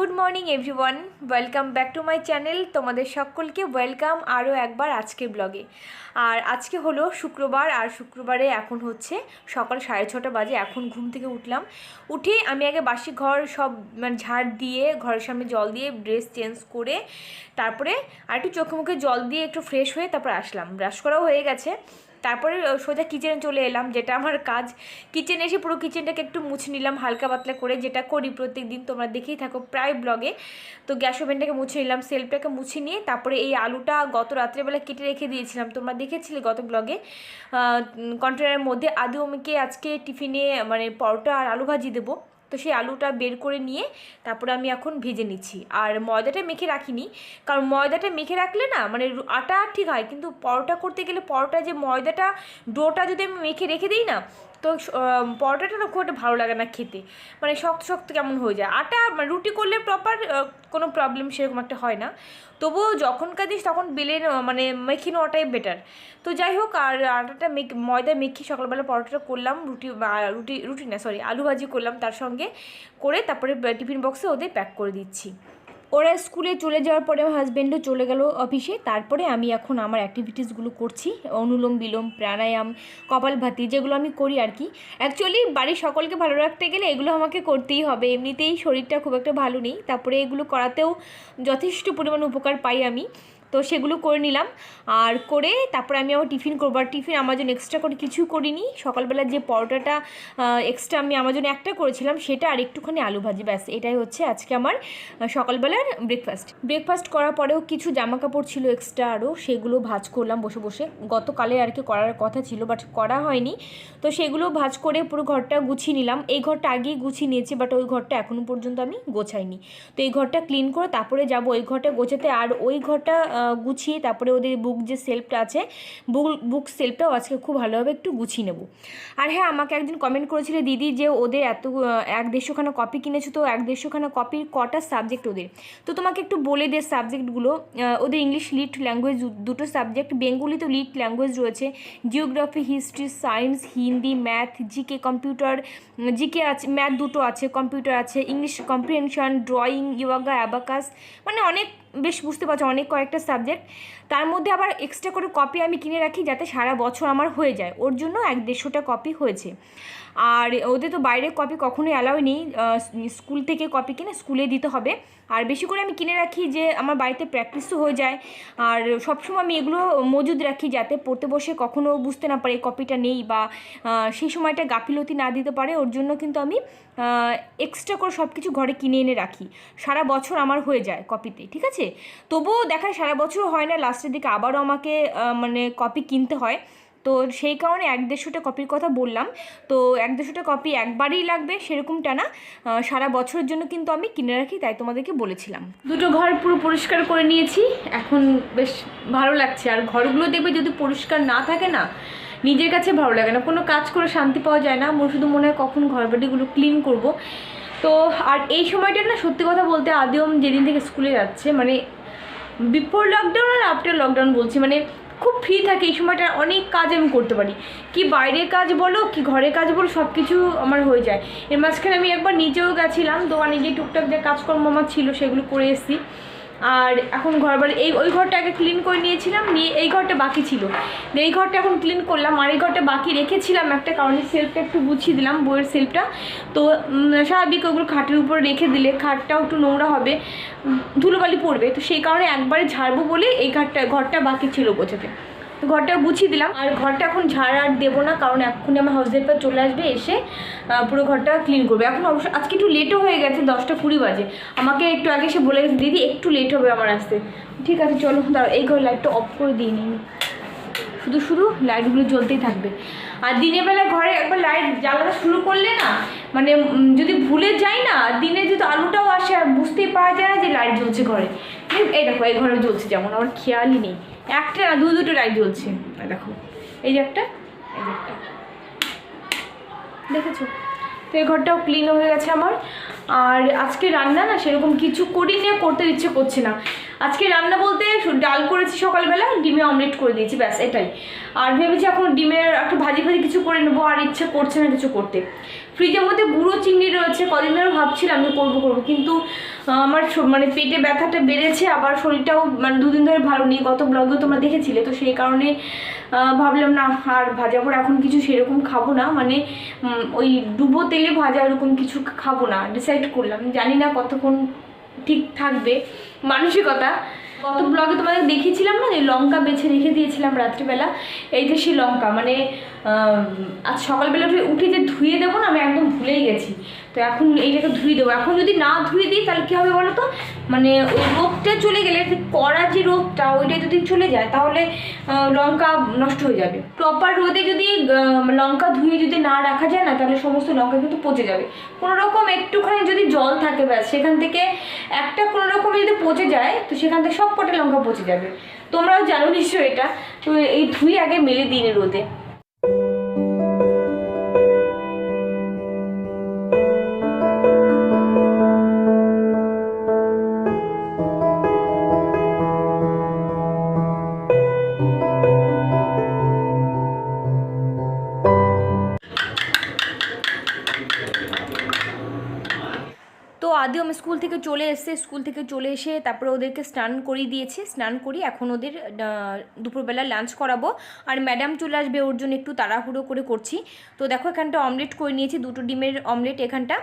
Good morning everyone, welcome back to my channel. তোমাদের সকলকে welcome আরও একবার আজকের ব্লগে। আর আজকে হলো শুক্রবার, আর শুক্রবারে এখন হচ্ছে সকাল 6:30 বাজে। এখন ঘুম থেকে উঠলাম, উঠে আমি আগে বাসি ঘর সব মানে ঝাড় দিয়ে, ঘরের সামনে জল দিয়ে, ড্রেস চেঞ্জ করে, তারপরে আর একটু চোখে মুখে জল দিয়ে একটু ফ্রেশ হয়ে তারপর আসলাম। ব্রাশ করাও হয়ে গেছে, তারপরে সোজা কিচেনে চলে এলাম, যেটা আমার কাজ। কিচেনে এসে পুরো কিচেনটাকে একটু মুছে নিলাম হালকা পাতলা করে, যেটা করি প্রত্যেক দিন, তোমরা দেখেই থাকো প্রায় ব্লগে। তো গ্যাস ওভেনটাকে মুছে নিলাম, সেলফটাকে মুছে নিয়ে তারপরে এই আলুটা গত রাত্রেবেলা কেটে রেখে দিয়েছিলাম, তোমরা দেখেছিলে গত ব্লগে, কন্টেনারের মধ্যে। আদিওমিকে আজকে টিফিনে মানে পরোটা আর আলু ভাজি দেবো, তো সেই আলুটা বের করে নিয়ে তারপরে আমি এখন ভেজে নিচ্ছি। আর ময়দাটা মেখে রাখিনি, কারণ ময়দাটা মেখে রাখলে না মানে আটা ঠিক হয়, কিন্তু পরোটা করতে গেলে পরোটা যে ময়দাটা ডোটা যদি আমি মেখে রেখে দিই না, তো পরোটাটা না খুব একটা ভালো লাগে না খেতে, মানে শক্ত শক্ত কেমন হয়ে যায়। আটা রুটি করলে প্রপার কোনো প্রবলেম সেরকম একটা হয় না, তবুও যখন কাঁদিস তখন বেলে মানে মেখে নেওয়াটাই বেটার। তো যাই হোক, আর আটাটা ময়দা মেখে সকালবেলা পরোটাটা করলাম, রুটি না সরি আলু ভাজি করলাম তার সঙ্গে করে, তারপরে টিফিন বক্সে ওদের প্যাক করে দিচ্ছি। ওরা স্কুলে চলে যাওয়ার পরে আমার হাজব্যান্ডও চলে গেল অফিসে। তারপরে আমি এখন আমার অ্যাক্টিভিটিসগুলো করছি, অনুলোম বিলোম, প্রাণায়াম, কপালভাতি, যেগুলো আমি করি আর কি। অ্যাকচুয়ালি বাড়ির সকলকে ভালো রাখতে গেলে এগুলো আমাকে করতেই হবে, এমনিতেই শরীরটা খুব একটা ভালো নেই, তারপরে এগুলো করাতেও যথেষ্ট পরিমাণে উপকার পাই আমি। তো সেগুলো করে নিলাম, আর করে তারপরে আমি আমার টিফিন করবো। আর টিফিন আমার জন্য এক্সট্রা করে কিছু করিনি, সকালবেলা যে পরোটাটা এক্সট্রা আমি আমার জন্য একটা করেছিলাম সেটা, আর একটুখানি আলু ভাজি, ব্যাস এটাই হচ্ছে আজকে আমার সকালবেলার ব্রেকফাস্ট করার পরেও কিছু জামা কাপড় ছিল এক্সট্রা, আরও সেগুলো ভাঁজ করলাম বসে বসে। গতকালে আর কি করার কথা ছিল, বাট করা হয়নি, তো সেগুলো ভাঁজ করে পুরো ঘরটা গুছিয়ে নিলাম। এই ঘরটা আগেই গুছিয়ে নিয়েছি, বাট ওই ঘরটা এখনও পর্যন্ত আমি গোছাইনি। তো এই ঘরটা ক্লিন করে তারপরে যাব ওই ঘরটা গোছাতে। আর ওই ঘরটা গুছিয়ে তারপরে ওদের বুক যে সেলফটা আছে, বুক সেলফটাও আজকে খুব ভালোভাবে একটু গুছিয়ে নেব। আর হ্যাঁ, আমাকে একদিন কমেন্ট করেছিল দিদি যে ওদের এত 150খানা কপি কিনেছো, তো 150খানা কপির কটা সাবজেক্ট ওদের, তো তোমাকে একটু বলে দে সাবজেক্টগুলো। ওদের ইংলিশ লিড ল্যাঙ্গুয়েজ দুটো সাবজেক্ট, বেঙ্গলি তো লিড ল্যাঙ্গুয়েজ রয়েছে, geography, history, science, Hindi, math, GK, computer, GK আছে, ম্যাথ দুটো আছে, কম্পিউটার আছে, English comprehension, drawing, yoga, abacus, মানে অনেক বেশ বুঝতে পারছো অনেক কয়েকটা সাবজেক্ট। তার মধ্যে আবার এক্সট্রা করে কপি আমি কিনে রাখি যাতে সারা বছর আমার হয়ে যায়, ওর জন্য 150টা কপি হয়েছে। আর ওদের তো বাইরের কপি কখনোই অ্যালাউ নেই, স্কুল থেকে কপি কিনে স্কুলে দিতে হবে। আর বেশি করে আমি কিনে রাখি যে আমার বাড়িতে প্র্যাকটিসও হয়ে যায়, আর সবসময় আমি এগুলো মজুদ রাখি যাতে পড়তে বসে কখনো বুঝতে না পারে কপিটা নেই, বা সেই সময়টা গাফিলতি না দিতে পারে, ওর জন্য কিন্তু আমি এক্সট্রা করে সব কিছু ঘরে কিনে এনে রাখি, সারা বছর আমার হয়ে যায় কপিতে, ঠিক আছে। তবুও দেখায় সারা বছরও হয় না, লাস্টের দিকে আবারও আমাকে মানে কপি কিনতে হয়, তো সেই কারণে 150টা কপির কথা বললাম। তো 150টা কপি একবারই লাগবে সেরকমটা না, সারা বছরের জন্য কিন্তু আমি কিনে রাখি, তাই তোমাদেরকে বলেছিলাম। দুটো ঘর পুরো পরিষ্কার করে নিয়েছি, এখন বেশ ভালো লাগছে। আর ঘরগুলো দেখবে যদি পরিষ্কার না থাকে না, নিজের কাছে ভালো লাগে না, কোনো কাজ করে শান্তি পাওয়া যায় না, শুধু মনে হয় কখন ঘর বাড়িগুলো ক্লিন করব। তো আর এই সময়টা না সত্যি কথা বলতে আদিওম যেদিন থেকে স্কুলে যাচ্ছে, মানে বিফোর লকডাউন আর আফটার লকডাউন বলছি, মানে খুব ফ্রি থাকে এই সময়টা, অনেক কাজ আমি করতে পারি, কি বাইরের কাজ বলো কি ঘরের কাজ বলো, সব কিছু আমার হয়ে যায়। এর মাঝখানে আমি একবার নিজেও গেছিলাম দোকানে গিয়ে টুকটাক যে কাজকর্ম আমার ছিল সেগুলো করে এসেছি। আর এখন ঘর বাড়ি ওই ঘরটা আগে ক্লিন করে নিয়েছিলাম, নিয়ে এই ঘরটা বাকি ছিল, এই ঘরটা এখন ক্লিন করলাম। আর এই ঘরটা বাকি রেখেছিলাম একটা কারণে, সেলফটা একটু গুছিয়ে দিলাম, বইয়ের সেলফটা। তো স্বাভাবিক ওগুলো খাটের উপরে রেখে দিলে খাটটাও একটু নোংরা হবে, ধুলোবালি পড়বে, তো সেই কারণে একবারে ঝাড়বো বলে এই ঘরটা বাকি ছিল গোছাতে, তো ঘরটা গুছিয়ে দিলাম। আর ঘরটা এখন ঝাড় আর দেবো না, কারণ এখনই আমার হাউস হেল্পার চলে আসবে, এসে পুরো ঘরটা ক্লিন করবে। এখন অবশ্য আজকে একটু লেটও হয়ে গেছে, 10টা 20 বাজে, আমাকে একটু আগে সে বলে গেছে দিদি একটু লেট হবে আমার আসতে। ঠিক আছে চলো, দাঁড়াও এই ঘর লাইটটা অফ করে দিই নি, শুধু লাইটগুলো জ্বলতেই থাকবে। আর দিনের বেলা ঘরে একবার লাইট জ্বালানো শুরু করলে না, মানে যদি ভুলে যাই না, দিনে যদি আলোটাও আসে আর বুঝতেই পারা যায় না যে লাইট জ্বলছে ঘরে। এই দেখো এই ঘরে জ্বলছে, যেমন আমার খেয়ালই নেই, একটা না দুটো লাইট জ্বলছে, দেখো এই যে একটা, এই যে একটা, দেখেছো। তো এই ঘরটাও ক্লিন হয়ে গেছে আমার। আর আজকে রান্না না সেরকম কিছু করি না, করতে ইচ্ছে করছে না। আজকে রান্না বলতে ডাল করেছি সকালবেলা, ডিমে অমলেট করে দিয়েছি, ব্যাস এটাই। আর ভেবেছি এখন ডিমের একটু ভাজি কিছু করে নেবো, আর ইচ্ছে করছে না কিছু করতে। ফ্রিজের মধ্যে বুড়ো চিংড়ি রয়েছে, কদিন ধরে ভাবছিলাম যে করবো কিন্তু আমার মানে পেটে ব্যথাটা বেড়েছে, আবার শরীরটাও মানে দুদিন ধরে ভালো নেই, গত ব্লগেও তোমরা দেখেছিলে। তো সেই কারণে ভাবলাম না আর ভাজা পর এখন কিছু সেরকম খাবো না, মানে ওই ডুবো তেলে ভাজা এরকম কিছু খাবো না ডিসাইড করলাম। জানি না কতক্ষণ ঠিক থাকবে মানসিকতা। গত ব্লগে তোমাদের দেখিয়েছিলাম না যে লঙ্কা বেছে রেখে দিয়েছিলাম রাত্রিবেলা, এই যে সেই লঙ্কা মানে আজ সকালবেলা উঠে যে ধুয়ে দেবো না, আমি একদম ভুলেই গেছি। তো এখন এইটাকে ধুয়ে দেবো। এখন যদি না ধুয়ে দিই তাহলে কী হবে বলো তো, মানে ওই রোগটা চলে গেলে, কড়া যে রোগটা ওইটা যদি চলে যায় তাহলে লঙ্কা নষ্ট হয়ে যাবে। প্রপার রোদে যদি লঙ্কা ধুয়ে যদি না রাখা যায় না, তাহলে সমস্ত লঙ্কা কিন্তু পচে যাবে। কোনো রকম একটুখানি যদি জল থাকে ব্যাস, সেখান থেকে একটা কোনো রকম যদি পচে যায় তো সেখান থেকে সব কটা লঙ্কা পচে যাবে। তোমরাও জানো নিশ্চয়ই এটা। তো এই ধুয়ে আগে মেলে দিন রোদে। তো আদিও আমি স্কুল থেকে চলে এসে তারপরে ওদেরকে স্নান করিয়ে দিয়েছি। স্নান করি এখন ওদের দুপুরবেলা লাঞ্চ করাবো। আর ম্যাডাম চলে আসবে, ওর জন্য একটু তাড়াহুড়ো করে করছি। তো দেখো এখানটা অমলেট করে নিয়েছি, 2টো ডিমের অমলেট এখানটা।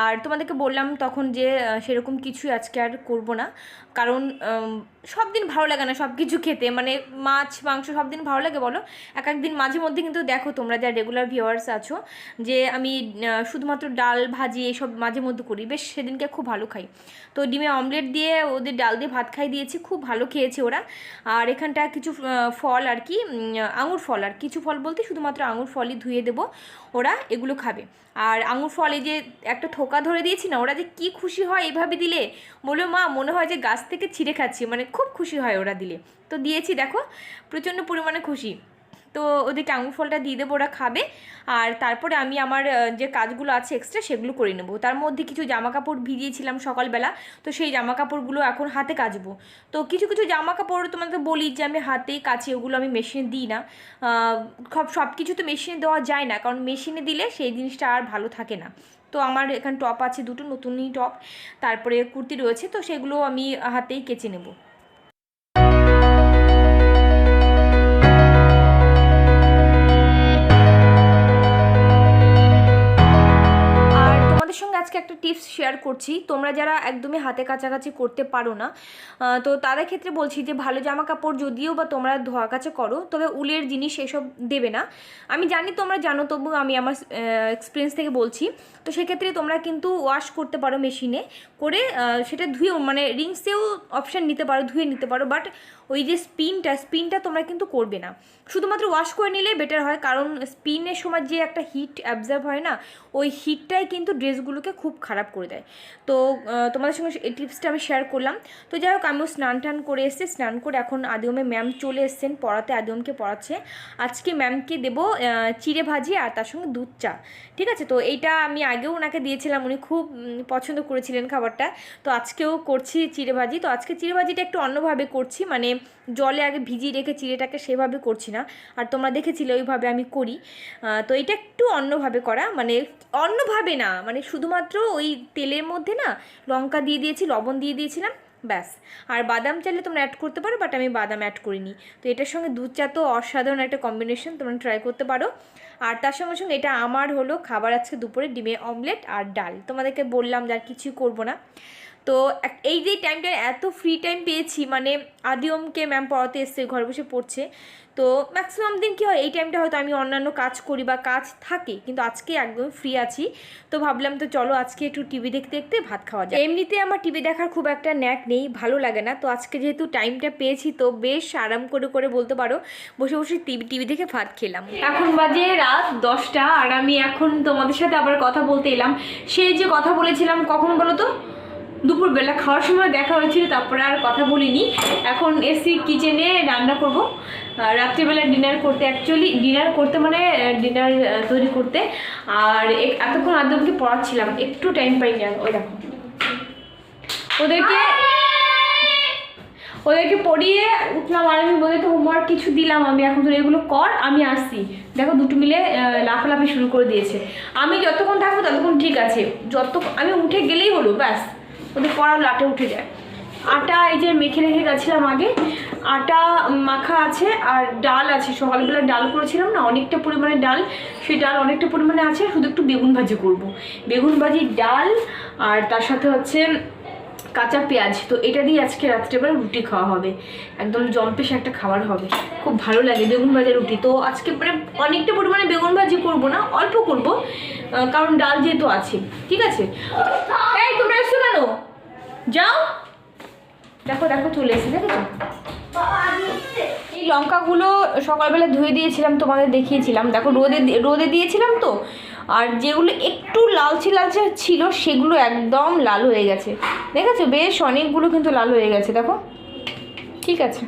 আর তোমাদেরকে বললাম তখন যে সেরকম কিছুই আজকে আর করবো না, কারণ সব দিন ভালো লাগে না সব কিছু খেতে, মানে মাছ মাংস সব দিন ভালো লাগে বলো? এক একদিন মাঝে মধ্যে কিন্তু দেখো তোমরা যা রেগুলার ভিউয়ার্স আছো যে আমি শুধুমাত্র ডাল ভাজি এসব মাঝে মধ্যে করি, বেশ সেদিনকে খুব ভালো খাই। তো ডিমে অমলেট দিয়ে ওদের ডাল দিয়ে ভাত খাই দিয়েছি, খুব ভালো খেয়েছে ওরা। আর এখানটা কিছু ফল আর কি, আঙুর ফল, আর কিছু ফল বলতে শুধুমাত্র আঙুর ফলই ধুয়ে দেবো, ওরা এগুলো খাবে। আর আঙুর ফল এই যে একটা থোকা ধরে দিয়েছি না, ওরা যে কী খুশি হয় এভাবে দিলে, বলে মা মনে হয় যে গাছ থেকে ছিঁড়ে খাচ্ছি, মানে খুব খুশি হয় ওরা দিলে। তো দিয়েছি দেখো, প্রচণ্ড পরিমাণে খুশি। তো ওদেরকে আঙুর ফলটা দিয়ে দেবো, ওরা খাবে। আর তারপরে আমি আমার যে কাজগুলো আছে এক্সট্রা সেগুলো করে নেবো। তার মধ্যে কিছু জামা কাপড় ভিজিয়েছিলাম সকালবেলা, তো সেই জামা কাপড়গুলো এখন হাতে কাচবো। তো কিছু কিছু জামা কাপড় তোমাদের বলি যে আমি হাতেই কাচি, ওগুলো আমি মেশিনে দিই না। সব কিছু তো মেশিনে দেওয়া যায় না, কারণ মেশিনে দিলে সেই জিনিসটা আর ভালো থাকে না। তো আমার এখানে টপ আছে 2টো, নতুনই টপ, তারপরে কুর্তি রয়েছে, তো সেগুলো আমি হাতেই কেচে নেবো। সঙ্গে আজকে একটা টিপস শেয়ার করছি, তোমরা যারা একদমই হাতে কাছাকাছি করতে পারো না, তো তাদের ক্ষেত্রে বলছি যে ভালো জামা কাপড় যদিও বা তোমরা ধোয়া কাচা করো, তবে উলের জিনিস এসব দেবে না। আমি জানি তোমরা জানো, তবু আমি আমার এক্সপিরিয়েন্স থেকে বলছি। তো সেক্ষেত্রে তোমরা কিন্তু ওয়াশ করতে পারো মেশিনে করে, সেটা ধুয়েও মানে রিংসেও অপশান নিতে পারো, ধুয়ে নিতে পারো, বাট ওই যে স্পিনটা তোমরা কিন্তু করবে না, শুধুমাত্র ওয়াশ করে নিলেই বেটার হয়। কারণ স্পিনের সময় যে একটা হিট অ্যাবজর্ব হয় না, ওই হিটটাই কিন্তু ড্রেসগুলোকে খুব খারাপ করে দেয়। তো তোমাদের সঙ্গে এই টিপসটা আমি শেয়ার করলাম। তো যাই হোক, আমিও স্নান টান করে এসেছি, স্নান করে এখন আদিওমে ম্যাম চলে এসছেন পড়াতে, আদিওমকে পড়াচ্ছে। আজকে ম্যামকে দেবো চিড়ে ভাজি আর তার সঙ্গে দুধ চা, ঠিক আছে? তো এইটা আমি আগেও ওনাকে দিয়েছিলাম, উনি খুব পছন্দ করেছিলেন খাবারটা। তো আজকেও করছি চিড়ে ভাজি। তো আজকে চিড়ে ভাজিটা একটু অন্যভাবে করছি, মানে জলে আগে ভিজিয়ে রেখে চিড়েটাকে সেভাবে করছি না, আর তোমরা দেখেছিলে ওইভাবে আমি করি। তো এটা একটু অন্যভাবে করা, মানে অন্যভাবে না, মানে শুধুমাত্র ওই তেলের মধ্যে না লঙ্কা দিয়ে দিয়েছি, লবণ দিয়ে দিয়েছিলাম, ব্যাস। আর বাদাম চাইলে তোমরা অ্যাড করতে পারো, বাট আমি বাদাম অ্যাড করিনি। তো এটার সঙ্গে দুধ চা তো অসাধারণ একটা কম্বিনেশন, তোমরা ট্রাই করতে পারো। আর তার সঙ্গে সঙ্গে এটা আমার হলো খাবার আজকে দুপুরে, ডিমের অমলেট আর ডাল। তোমাদেরকে বললাম যে আর কিছুই করবো না। তো এই যে টাইমটা এত ফ্রি টাইম পেয়েছি, মানে আদিওমকে ম্যাম পড়াতে এসছে, ঘরে বসে পড়ছে। তো ম্যাক্সিমাম দিন কী হয়, এই টাইমটা হয়তো আমি অন্যান্য কাজ করি বা কাজ থাকে, কিন্তু আজকে একদম ফ্রি আছি। তো ভাবলাম তো চলো আজকে একটু টিভি দেখতে দেখতে ভাত খাওয়া যায়। এমনিতে আমার টিভি দেখার খুব একটা ন্যাক নেই, ভালো লাগে না। তো আজকে যেহেতু টাইমটা পেয়েছি, তো বেশ আরাম করে বলতে পারো বসে বসে টিভি দেখে ভাত খেলাম। এখন বাজে রাত 10টা, আর আমি এখন তোমাদের সাথে আবার কথা বলতে এলাম। সেই যে কথা বলেছিলাম কখন বলো তো, দুপুরবেলা খাওয়ার সময় দেখা হয়েছিল, তারপরে আর কথা বলিনি। এখন এসি কিচেনে রান্না করব, রাত্রিবেলা ডিনার করতে, অ্যাকচুয়ালি ডিনার করতে মানে ডিনার তৈরি করতে। আর এতক্ষণ আদমকে পড়াচ্ছিলাম, একটু টাইম পাইনি। ওই দেখো ওদেরকে পড়িয়ে উঠলাম আর আমি ওদেরকে হোমওয়ার্ক কিছু দিলাম, আমি এখন তো এগুলো কর, আমি আসছি। দেখো দুটো মিলে লাফালাফি শুরু করে দিয়েছে। আমি যতক্ষণ থাকবো ততক্ষণ ঠিক আছে, আমি উঠে গেলেই হলো, ব্যাস ওদের পড়াও লাটে উঠে যায়। আটা এই যে মেখে রেখে গেছিলাম আগে, আটা মাখা আছে আর ডাল আছে, সকালবেলা ডাল করেছিলাম না, অনেকটা পরিমাণে ডাল, সেই ডাল অনেকটা পরিমাণে আছে, শুধু একটু বেগুন ভাজি করব, বেগুন ভাজি ডাল আর তার সাথে হচ্ছে কাঁচা পেঁয়াজ। তো এটা দিয়ে আজকে রাত্রেবেলা রুটি খাওয়া হবে, একদম জম্পেশ একটা খাবার হবে, খুব ভালো লাগে বেগুন ভাজা রুটি। তো আজকে মানে অনেকটা পরিমাণে বেগুন ভাজি করব না, অল্প করব, কারণ ডাল যেহেতু আছে। ঠিক আছে, এই তোমরা এসছো কেন? যাও, দেখো দেখো চলে এসে, দেখেছো? এই লঙ্কাগুলো সকালবেলা ধুয়ে দিয়েছিলাম, তোমাদের দেখিয়েছিলাম, দেখো রোদে দিয়েছিলাম তো, আর যেগুলো একটু লালচে লালচে ছিল সেগুলো একদম লাল হয়ে গেছে, দেখেছো? বেশ অনেকগুলো কিন্তু লাল হয়ে গেছে, দেখো। ঠিক আছে,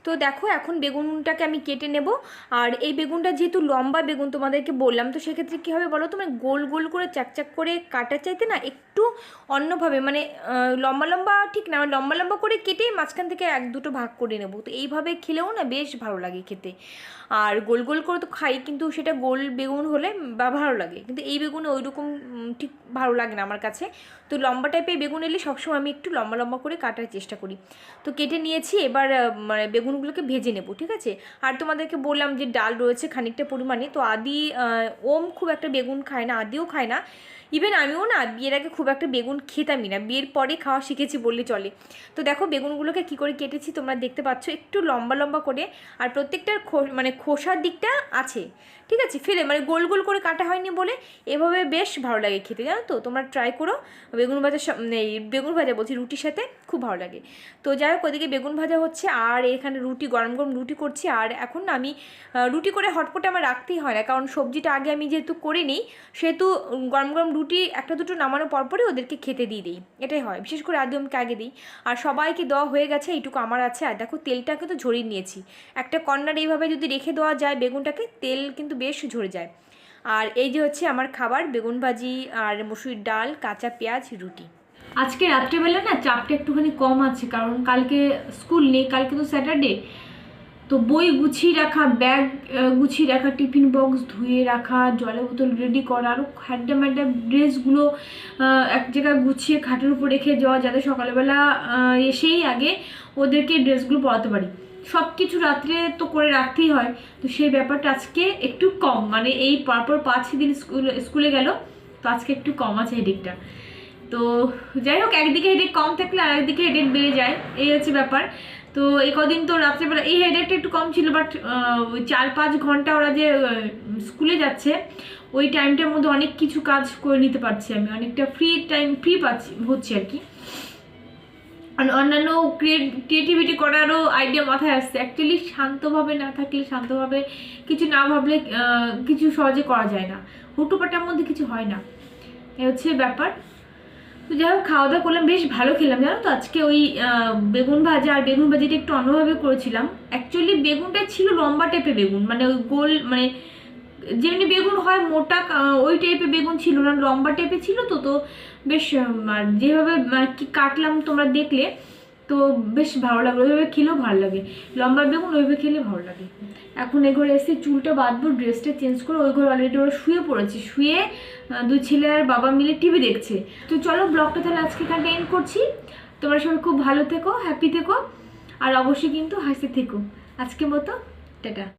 তো দেখো এখন বেগুনটাকে আমি কেটে নেব। আর এই বেগুনটা যেহেতু লম্বা বেগুন তোমাদেরকে বললাম, তো সেক্ষেত্রে কী হবে বলো, তোমার গোল গোল করে চাকচাক করে কাটার চাইতে না একটু অন্যভাবে, মানে লম্বা লম্বা ঠিক না, লম্বা লম্বা করে কেটে মাঝখান থেকে এক দুটো ভাগ করে নেব। তো এইভাবে খেলেও না বেশ ভালো লাগে খেতে। আর গোল গোল করে তো খাই, কিন্তু সেটা গোল বেগুন হলে বা ভালো লাগে, কিন্তু এই বেগুনে ওই রকম ঠিক ভালো লাগে না আমার কাছে। তো লম্বা টাইপের বেগুন এলে সবসময় আমি একটু লম্বা লম্বা করে কাটার চেষ্টা করি। তো কেটে নিয়েছি, এবার মানে বেগুনগুলোকে ভেজে নেব। ঠিক আছে, আর তোমাদেরকে বললাম যে ডাল রয়েছে খানিকটা পরিমাণে। তো আদি ওম খুব একটা বেগুন খায় না, আদিও খায় না, ইভেন আমিও না বিয়ের আগে খুব একটা বেগুন খেতামই না, বিয়ের পরে খাওয়া শিখেছি বললে চলে। তো দেখো বেগুনগুলোকে কী করে কেটেছি তোমরা দেখতে পাচ্ছ, একটু লম্বা লম্বা করে, আর প্রত্যেকটার মানে খোসার দিকটা আছে, ঠিক আছে, ফেলে মানে গোল গোল করে কাটা হয়নি বলে এভাবে বেশ ভালো লাগে খেতে, জানো তো? তোমরা ট্রাই করো, বেগুন ভাজা বেগুন ভাজা বলছি রুটির সাথে খুব ভালো লাগে। তো যাই হোক, ওদিকে বেগুন ভাজা হচ্ছে আর এখানে রুটি, গরম গরম রুটি করছি। আর এখন না আমি রুটি করে হটপটে আমার রাখতেই হয় না, কারণ সবজিটা আগে আমি যেহেতু করে নিই, সেহেতু গরম গরম রুটি একটা দুটো নামানোর পরপরই ওদেরকে খেতে দিয়ে দিই, এটাই হয়। বিশেষ করে আদিমকে আগে দিই, আর সবাইকে দেওয়া হয়ে গেছে, এইটুকু আমার আছে। আর দেখো তেলটাকে তো ঝরিয়ে নিয়েছি, একটা কর্নার এইভাবে যদি রেখে দেওয়া যায় বেগুনটাকে, তেল কিন্তু বেশ ঝরে যায়। আর এই যে হচ্ছে আমার খাবার, বেগুন ভাজি আর মসুরির ডাল, কাঁচা পেঁয়াজ, রুটি। আজকে রাত্রেবেলা না চাপটা একটুখানি কম আছে, কারণ কালকে স্কুল নেই, কালকে তো স্যাটারডে। তো বই গুছিয়ে রাখা, ব্যাগ গুছিয়ে রাখা, টিফিন বক্স ধুয়ে রাখা, জলের বোতল রেডি করা, আরও হ্যাড্ডা ম্যাড্ডা ড্রেসগুলো এক জায়গায় গুছিয়ে খাটের উপর রেখে যাওয়া, যাতে সকালবেলা এসেই আগে ওদেরকে ড্রেসগুলো পরাতে পারি। সব কিছু রাত্রে তো করে রাখতেই হয়, তো সেই ব্যাপারটা আজকে একটু কম, মানে এই পরপর 5-6 দিন স্কুলে গেল, তো আজকে একটু কম আছে হেডেকটা। তো যাই হোক, একদিকে হেডেক কম থাকলে আর একদিকে হেডেক বেড়ে যায়, এই হচ্ছে ব্যাপার। তো এই কদিন তো রাত্রেবেলা এই হেডেকটা একটু কম ছিল, বাট ওই 4-5 ঘন্টা ওরা যে স্কুলে যাচ্ছে, ওই টাইমটার মধ্যে অনেক কিছু কাজ করে নিতে পারছি আমি, অনেকটা ফ্রি পাচ্ছি হচ্ছে আর কি। অন্যান্য ক্রিয়েটিভিটি করারও আইডিয়া মাথায় আসছে। অ্যাকচুয়ালি শান্তভাবে না থাকলে, শান্তভাবে কিছু না ভাবলে কিছু সহজে করা যায় না, হুটোপাটার মধ্যে কিছু হয় না, এ হচ্ছে ব্যাপার। তো যাই হোক, খাওয়া দাওয়া করলাম, বেশ ভালো খেলাম, জানো তো? আজকে ওই বেগুন ভাজা, আর বেগুন ভাজিটা একটু অন্যভাবে করেছিলাম। অ্যাকচুয়ালি বেগুনটা ছিল লম্বা টাইপের বেগুন, মানে ওই গোল, মানে যেমনি বেগুন হয় মোটা, ওই টাইপের বেগুন ছিল না, লম্বা টাইপের ছিল। তো তো বেশ যেভাবে কি কাটলাম তোমরা দেখলে, তো বেশ ভালো লাগলো, ওইভাবে খেলেও ভালো লাগে, লম্বা বেগুন ওইভাবে খেলে ভালো লাগে। এখন এ ঘরে এসে চুলটা বাঁধবো, ড্রেসটা চেঞ্জ করে, ওই ঘরে অলরেডি ওরা শুয়ে পড়েছে, শুয়ে দুই ছেলে আর বাবা মিলে টিভি দেখছে। তো চলো ব্লগটা তাহলে আজকে এখানটা এন্ড করছি। তোমরা সবাই খুব ভালো থেকো, হ্যাপি থেকো, আর অবশ্যই কিন্তু হাসতে থেকো। আজকের মতো টাটা।